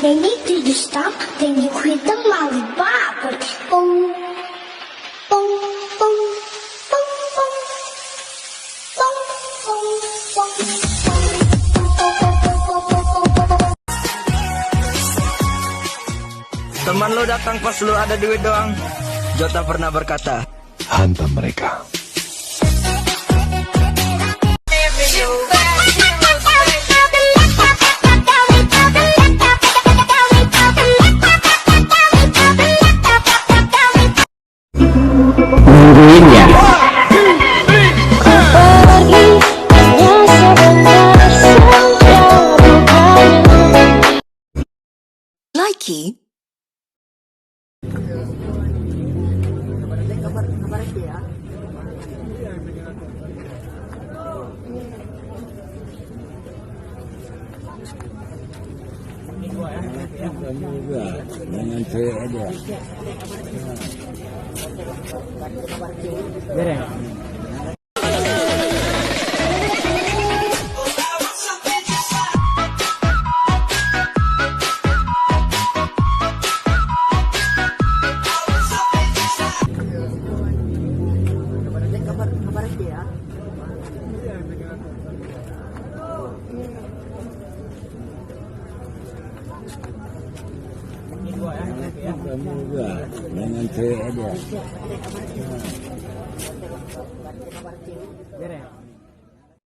They need you to stop, then you hit the lollipop. Boom, boom, boom, boom, boom, boom, boom, boom. Teman lo datang pas lo ada duit doang. Jota pernah berkata, hantam mereka. Nungguinnya. Likey. Dengan cewek aja. Beres. Dengan cewek aja. Beres.